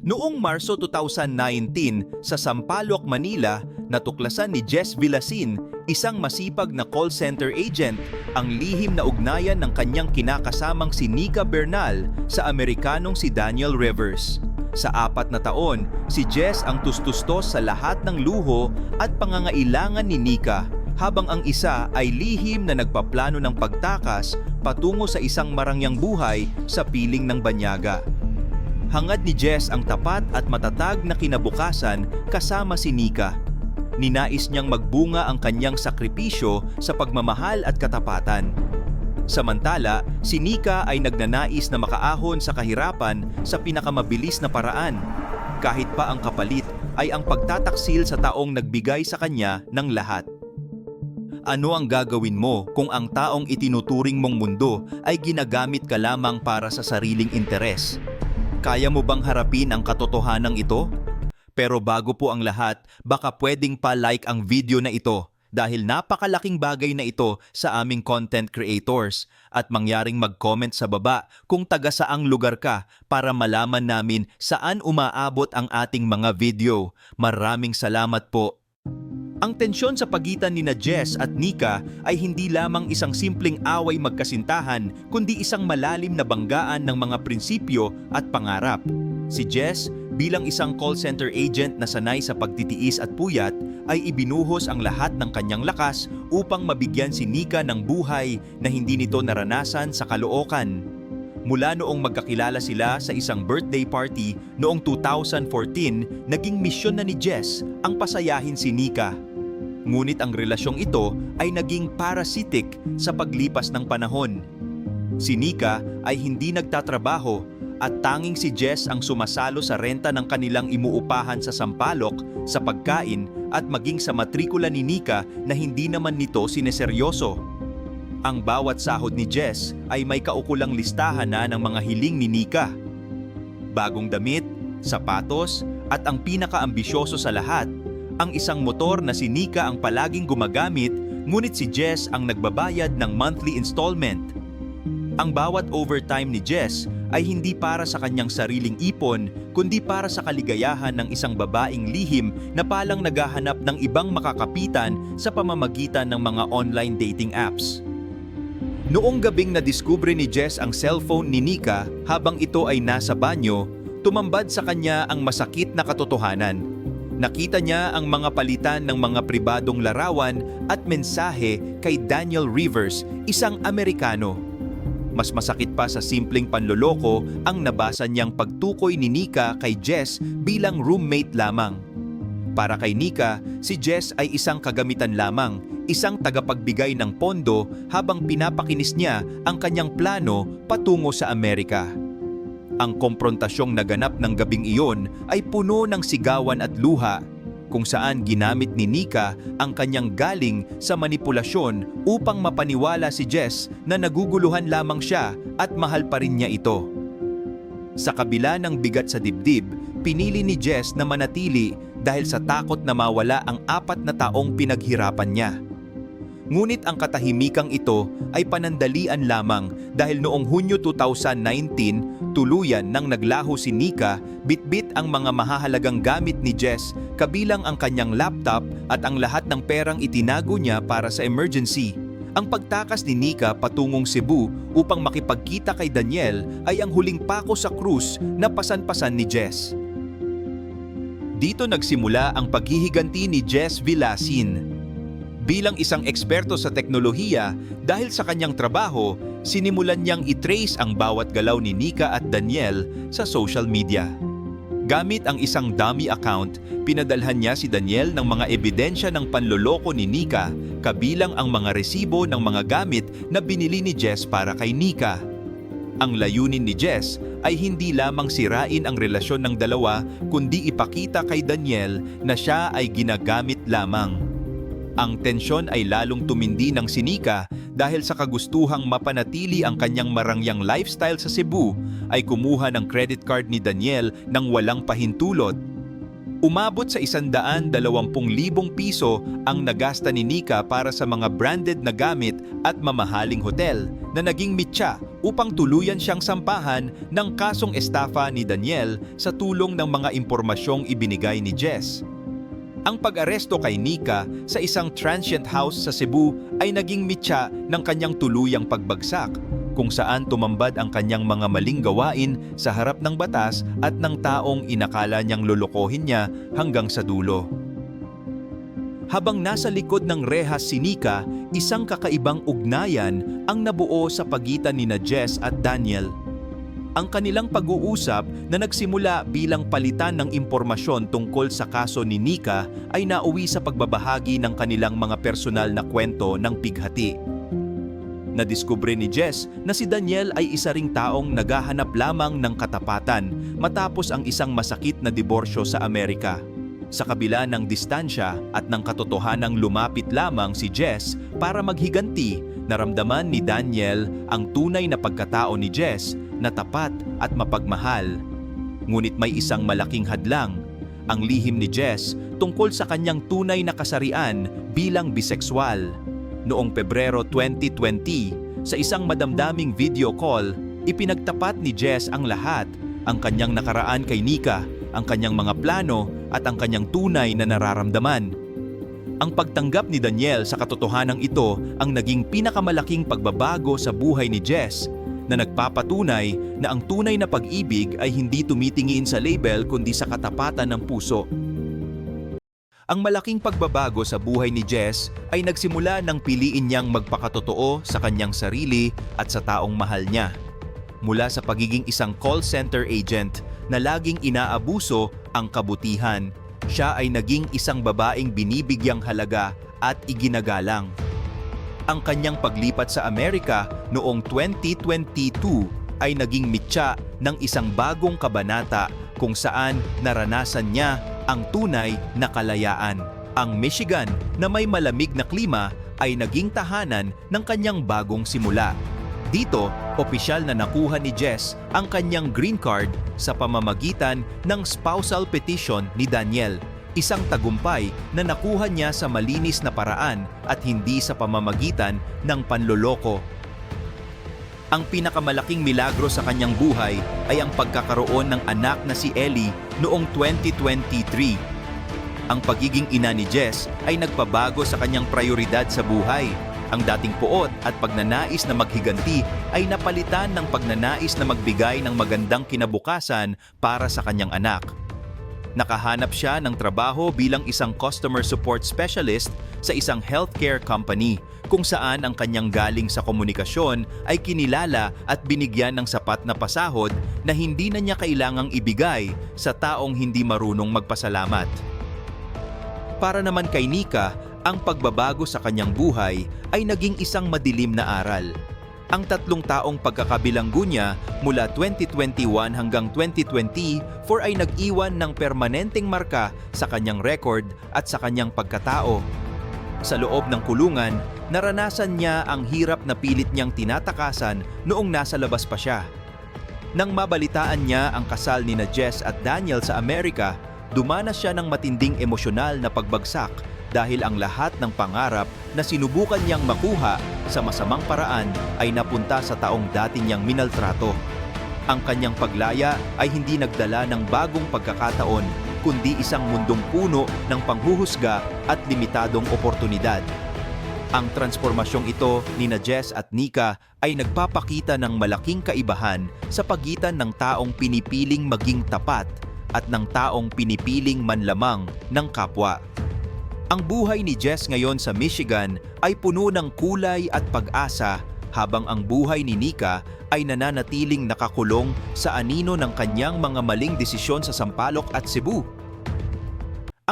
Noong Marso 2019 sa Sampaloc, Manila, natuklasan ni Jess Villasin, isang masipag na call center agent, ang lihim na ugnayan ng kanyang kinakasamang si Nika Bernal sa Amerikanong si Daniel Rivers. Sa 4 na taon, si Jess ang tustustos sa lahat ng luho at pangangailangan ni Nika, habang ang isa ay lihim na nagpaplano ng pagtakas patungo sa isang marangyang buhay sa piling ng Banyaga. Hangad ni Jess ang tapat at matatag na kinabukasan kasama si Nika. Ninais niyang magbunga ang kanyang sakripisyo sa pagmamahal at katapatan. Samantala, si Nika ay nagnanais na makaahon sa kahirapan sa pinakamabilis na paraan, kahit pa ang kapalit ay ang pagtataksil sa taong nagbigay sa kanya ng lahat. Ano ang gagawin mo kung ang taong itinuturing mong mundo ay ginagamit ka lamang para sa sariling interes? Kaya mo bang harapin ang katotohanan ito? Pero bago po ang lahat, baka pwedeng pa-like ang video na ito dahil napakalaking bagay na ito sa aming content creators, at mangyaring mag-comment sa baba kung taga saang lugar ka para malaman namin saan umaabot ang ating mga video. Maraming salamat po. Ang tensyon sa pagitan ni Jess at Nika ay hindi lamang isang simpleng away magkasintahan, kundi isang malalim na banggaan ng mga prinsipyo at pangarap. Si Jess, bilang isang call center agent na sanay sa pagtitiis at puyat, ay ibinuhos ang lahat ng kanyang lakas upang mabigyan si Nika ng buhay na hindi nito naranasan sa Caloocan. Mula noong magkakilala sila sa isang birthday party noong 2014, naging misyon na ni Jess ang pasayahin si Nika. Ngunit ang relasyong ito ay naging parasitic sa paglipas ng panahon. Si Nika ay hindi nagtatrabaho at tanging si Jess ang sumasalo sa renta ng kanilang imuupahan sa Sampaloc, sa pagkain at maging sa matrikula ni Nika na hindi naman nito sineseryoso. Ang bawat sahod ni Jess ay may kaukulang listahan na ng mga hiling ni Nika. Bagong damit, sapatos at ang pinakaambisyoso sa lahat, ang isang motor na si Nika ang palaging gumagamit, ngunit si Jess ang nagbabayad ng monthly installment. Ang bawat overtime ni Jess ay hindi para sa kanyang sariling ipon, kundi para sa kaligayahan ng isang babaeng lihim na palang naghahanap ng ibang makakapitan sa pamamagitan ng mga online dating apps. Noong gabing nadiskubre ni Jess ang cellphone ni Nika habang ito ay nasa banyo, tumambad sa kanya ang masakit na katotohanan. Nakita niya ang mga palitan ng mga pribadong larawan at mensahe kay Daniel Rivers, isang Amerikano. Mas masakit pa sa simpleng panloloko ang nabasa niyang pagtukoy ni Nika kay Jess bilang roommate lamang. Para kay Nika, si Jess ay isang kagamitan lamang, isang tagapagbigay ng pondo habang pinapakinis niya ang kanyang plano patungo sa Amerika. Ang komprontasyong naganap ng gabing iyon ay puno ng sigawan at luha, kung saan ginamit ni Nika ang kanyang galing sa manipulasyon upang mapaniwala si Jess na naguguluhan lamang siya at mahal pa rin niya ito. Sa kabila ng bigat sa dibdib, pinili ni Jess na manatili dahil sa takot na mawala ang 4 na taong pinaghirapan niya. Ngunit ang katahimikang ito ay panandalian lamang dahil noong Hunyo 2019, tuluyan nang naglaho si Nika, bitbit ang mga mahahalagang gamit ni Jess, kabilang ang kanyang laptop at ang lahat ng perang itinago niya para sa emergency. Ang pagtakas ni Nika patungong Cebu upang makipagkita kay Daniel ay ang huling pako sa krus na pasan-pasan ni Jess. Dito nagsimula ang paghihiganti ni Jess Villasin. Bilang isang eksperto sa teknolohiya, dahil sa kanyang trabaho, sinimulan niyang i-trace ang bawat galaw ni Nika at Daniel sa social media. Gamit ang isang dummy account, pinadalhan niya si Daniel ng mga ebidensya ng panloloko ni Nika, kabilang ang mga resibo ng mga gamit na binili ni Jess para kay Nika. Ang layunin ni Jess ay hindi lamang sirain ang relasyon ng dalawa, kundi ipakita kay Daniel na siya ay ginagamit lamang. Ang tensyon ay lalong tumindi ng si Nika dahil sa kagustuhang mapanatili ang kanyang marangyang lifestyle sa Cebu, ay kumuha ng credit card ni Daniel nang walang pahintulot. Umabot sa 120,000 piso ang nagasta ni Nika para sa mga branded na gamit at mamahaling hotel na naging mitya upang tuluyan siyang sampahan ng kasong estafa ni Daniel sa tulong ng mga impormasyong ibinigay ni Jess. Ang pag-aresto kay Nika sa isang transient house sa Cebu ay naging mitya ng kanyang tuluyang pagbagsak, kung saan tumambad ang kanyang mga maling gawain sa harap ng batas at ng taong inakala niyang lolokohin niya hanggang sa dulo. Habang nasa likod ng rehas si Nika, isang kakaibang ugnayan ang nabuo sa pagitan nina Jess at Daniel. Ang kanilang pag-uusap na nagsimula bilang palitan ng impormasyon tungkol sa kaso ni Nika ay nauwi sa pagbabahagi ng kanilang mga personal na kwento ng pighati. Nadiskubre ni Jess na si Daniel ay isa ring taong naghahanap lamang ng katapatan matapos ang isang masakit na diborsyo sa Amerika. Sa kabila ng distansya at ng katotohanang lumapit lamang si Jess para maghiganti, naramdaman ni Daniel ang tunay na pagkatao ni Jess na tapat at mapagmahal. Ngunit may isang malaking hadlang, ang lihim ni Jess tungkol sa kanyang tunay na kasarian bilang bisexual. Noong Pebrero 2020, sa isang madamdaming video call, ipinagtapat ni Jess ang lahat, ang kanyang nakaraan kay Nika, ang kanyang mga plano at ang kanyang tunay na nararamdaman. Ang pagtanggap ni Daniel sa katotohanan ito ang naging pinakamalaking pagbabago sa buhay ni Jess, na nagpapatunay na ang tunay na pag-ibig ay hindi tumitingin sa label kundi sa katapatan ng puso. Ang malaking pagbabago sa buhay ni Jess ay nagsimula nang piliin niyang magpakatotoo sa kanyang sarili at sa taong mahal niya. Mula sa pagiging isang call center agent na laging inaabuso ang kabutihan, siya ay naging isang babaeng binibigyang halaga at iginagalang. Ang kanyang paglipat sa Amerika noong 2022 ay naging mitya ng isang bagong kabanata kung saan naranasan niya ang tunay na kalayaan. Ang Michigan na may malamig na klima ay naging tahanan ng kanyang bagong simula. Dito, opisyal na nakuha ni Jess ang kanyang green card sa pamamagitan ng spousal petition ni Daniel, isang tagumpay na nakuha niya sa malinis na paraan at hindi sa pamamagitan ng panloloko. Ang pinakamalaking milagro sa kanyang buhay ay ang pagkakaroon ng anak na si Ellie noong 2023. Ang pagiging ina ni Jess ay nagpabago sa kanyang prioridad sa buhay. Ang dating puot at pagnanais na maghiganti ay napalitan ng pagnanais na magbigay ng magandang kinabukasan para sa kanyang anak. Nakahanap siya ng trabaho bilang isang customer support specialist sa isang healthcare company, kung saan ang kanyang galing sa komunikasyon ay kinilala at binigyan ng sapat na pasahod na hindi na niya kailangang ibigay sa taong hindi marunong magpasalamat. Para naman kay Nika, ang pagbabago sa kanyang buhay ay naging isang madilim na aral. Ang 3 taong pagkakabilanggo niya mula 2021 hanggang 2024 ay nag-iwan ng permanenteng marka sa kanyang record at sa kanyang pagkatao. Sa loob ng kulungan, naranasan niya ang hirap na pilit niyang tinatakasan noong nasa labas pa siya. Nang mabalitaan niya ang kasal ni Jess at Daniel sa Amerika, dumanas siya ng matinding emosyonal na pagbagsak dahil ang lahat ng pangarap na sinubukan niyang makuha sa masamang paraan ay napunta sa taong dati niyang minaltrato. Ang kanyang paglaya ay hindi nagdala ng bagong pagkakataon, kundi isang mundong puno ng panghuhusga at limitadong oportunidad. Ang transformasyong ito ni Jess at Nika ay nagpapakita ng malaking kaibahan sa pagitan ng taong pinipiling maging tapat at ng taong pinipiling manlamang ng kapwa. Ang buhay ni Jess ngayon sa Michigan ay puno ng kulay at pag-asa, habang ang buhay ni Nika ay nananatiling nakakulong sa anino ng kanyang mga maling desisyon sa Sampaloc at Cebu.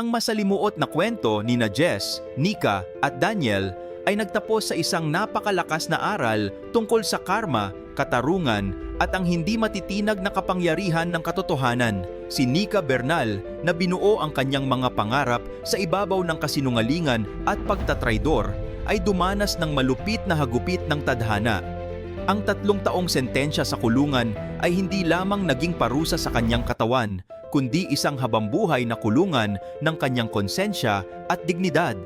Ang masalimuot na kwento ni Jess, Nika at Daniel ay nagtapos sa isang napakalakas na aral tungkol sa karma, katarungan at ang hindi matitinag na kapangyarihan ng katotohanan. Si Nika Bernal na binuo ang kanyang mga pangarap sa ibabaw ng kasinungalingan at pagtatraidor ay dumanas ng malupit na hagupit ng tadhana. Ang 3 taong sentensya sa kulungan ay hindi lamang naging parusa sa kanyang katawan, kundi isang habambuhay na kulungan ng kanyang konsensya at dignidad.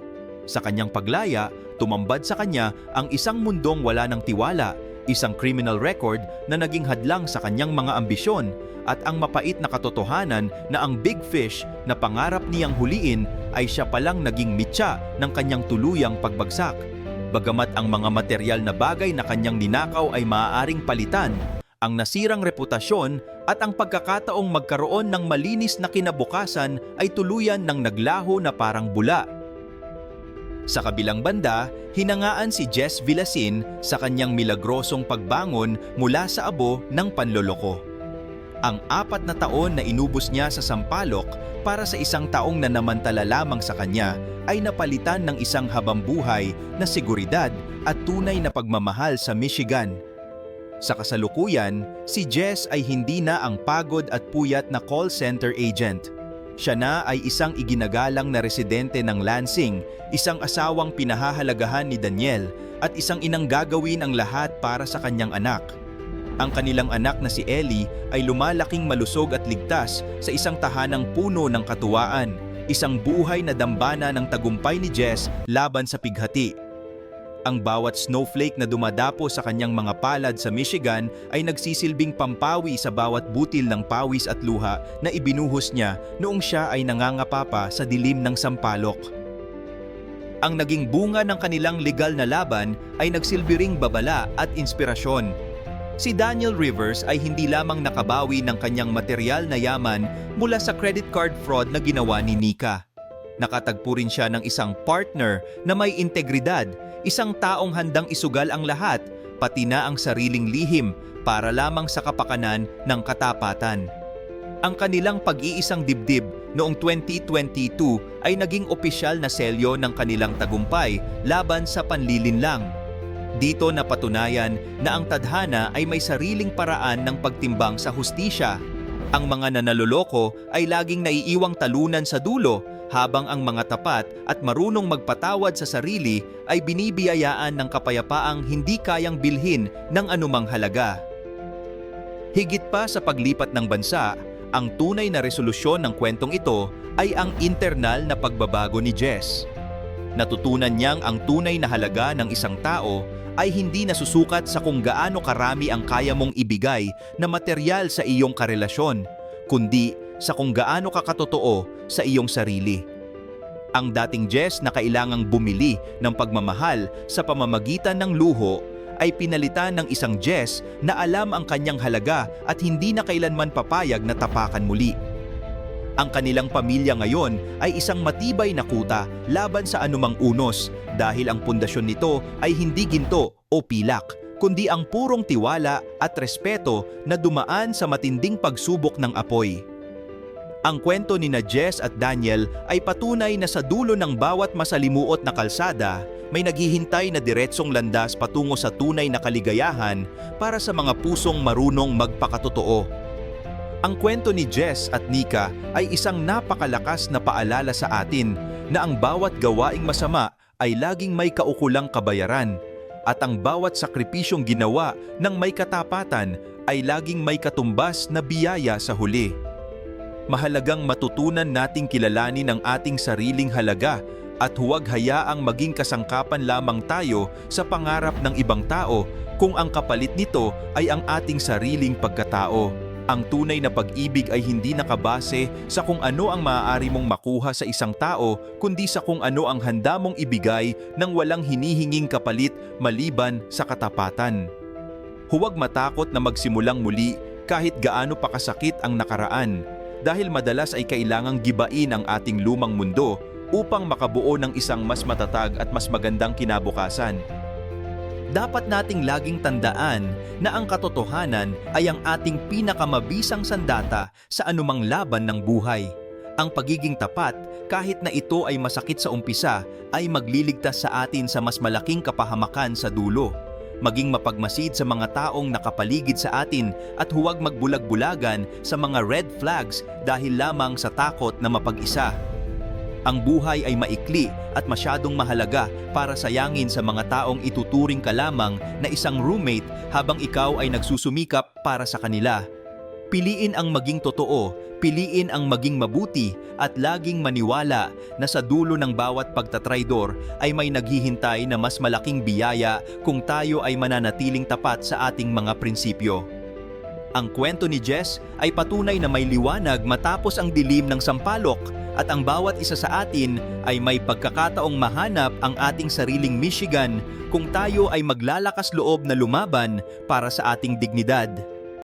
Sa kanyang paglaya, tumambad sa kanya ang isang mundong wala ng tiwala, isang criminal record na naging hadlang sa kanyang mga ambisyon, at ang mapait na katotohanan na ang big fish na pangarap niyang huliin ay siya palang naging mitya ng kanyang tuluyang pagbagsak. Bagamat ang mga material na bagay na kanyang ninakaw ay maaaring palitan, ang nasirang reputasyon at ang pagkakataong magkaroon ng malinis na kinabukasan ay tuluyan ng naglaho na parang bula. Sa kabilang banda, hinangaan si Jess Villasin sa kanyang milagrosong pagbangon mula sa abo ng panloloko. Ang 4 na taon na inubos niya sa sampalok para sa isang taong nanamantala lamang sa kanya ay napalitan ng isang habambuhay na seguridad at tunay na pagmamahal sa Michigan. Sa kasalukuyan, si Jess ay hindi na ang pagod at puyat na call center agent. Siya na ay isang iginagalang na residente ng Lansing, isang asawang pinahahalagahan ni Daniel, at isang inang gagawin ang lahat para sa kanyang anak. Ang kanilang anak na si Ellie ay lumalaking malusog at ligtas sa isang tahanang puno ng katuwaan, isang buhay na dambana ng tagumpay ni Jess laban sa pighati. Ang bawat snowflake na dumadapo sa kanyang mga palad sa Michigan ay nagsisilbing pampawi sa bawat butil ng pawis at luha na ibinuhos niya noong siya ay nangangapapa sa dilim ng sampalok. Ang naging bunga ng kanilang legal na laban ay nagsilbi ring babala at inspirasyon. Si Daniel Rivers ay hindi lamang nakabawi ng kanyang material na yaman mula sa credit card fraud na ginawa ni Nika. Nakatagpo rin siya ng isang partner na may integridad, isang taong handang isugal ang lahat, pati na ang sariling lihim para lamang sa kapakanan ng katapatan. Ang kanilang pag-iisang dibdib noong 2022 ay naging opisyal na selyo ng kanilang tagumpay laban sa panlilinlang. Dito napatunayan na ang tadhana ay may sariling paraan ng pagtimbang sa hustisya. Ang mga nanaloloko ay laging naiiwang talunan sa dulo, habang ang mga tapat at marunong magpatawad sa sarili ay binibiyayaan ng kapayapaang hindi kayang bilhin ng anumang halaga. Higit pa sa paglipat ng bansa, ang tunay na resolusyon ng kwentong ito ay ang internal na pagbabago ni Jess. Natutunan niyang ang tunay na halaga ng isang tao ay hindi nasusukat sa kung gaano karami ang kaya mong ibigay na materyal sa iyong karelasyon, kundi sa kung gaano ka katotoo sa iyong sarili. Ang dating Jess na kailangang bumili ng pagmamahal sa pamamagitan ng luho ay pinalitan ng isang Jess na alam ang kanyang halaga at hindi na kailanman papayag na tapakan muli. Ang kanilang pamilya ngayon ay isang matibay na kuta laban sa anumang unos dahil ang pundasyon nito ay hindi ginto o pilak, kundi ang purong tiwala at respeto na dumaan sa matinding pagsubok ng apoy. Ang kwento ni na Jess at Daniel ay patunay na sa dulo ng bawat masalimuot na kalsada, may naghihintay na diretsong landas patungo sa tunay na kaligayahan para sa mga pusong marunong magpakatotoo. Ang kwento ni Jess at Nika ay isang napakalakas na paalala sa atin na ang bawat gawaing masama ay laging may kaukulang kabayaran, at ang bawat sakripisyong ginawa ng may katapatan ay laging may katumbas na biyaya sa huli. Mahalagang matutunan nating kilalanin ang ating sariling halaga at huwag hayaang maging kasangkapan lamang tayo sa pangarap ng ibang tao kung ang kapalit nito ay ang ating sariling pagkatao. Ang tunay na pag-ibig ay hindi nakabase sa kung ano ang maaari mong makuha sa isang tao, kundi sa kung ano ang handa mong ibigay nang walang hinihinging kapalit maliban sa katapatan. Huwag matakot na magsimulang muli kahit gaano pa kasakit ang nakaraan, dahil madalas ay kailangang gibain ang ating lumang mundo upang makabuo ng isang mas matatag at mas magandang kinabukasan. Dapat nating laging tandaan na ang katotohanan ay ang ating pinakamabisang sandata sa anumang laban ng buhay. Ang pagiging tapat, kahit na ito ay masakit sa umpisa, ay magliligtas sa atin sa mas malaking kapahamakan sa dulo. Maging mapagmasid sa mga taong nakapaligid sa atin at huwag magbulag-bulagan sa mga red flags dahil lamang sa takot na mapag-isa. Ang buhay ay maikli at masyadong mahalaga para sayangin sa mga taong ituturing ka lamang na isang roommate habang ikaw ay nagsusumikap para sa kanila. Piliin ang maging totoo Piliin ang maging mabuti at laging maniwala na sa dulo ng bawat pagtatraydor ay may naghihintay na mas malaking biyaya kung tayo ay mananatiling tapat sa ating mga prinsipyo. Ang kwento ni Jess ay patunay na may liwanag matapos ang dilim ng sampalok at ang bawat isa sa atin ay may pagkakataong mahanap ang ating sariling Michigan kung tayo ay maglalakas loob na lumaban para sa ating dignidad.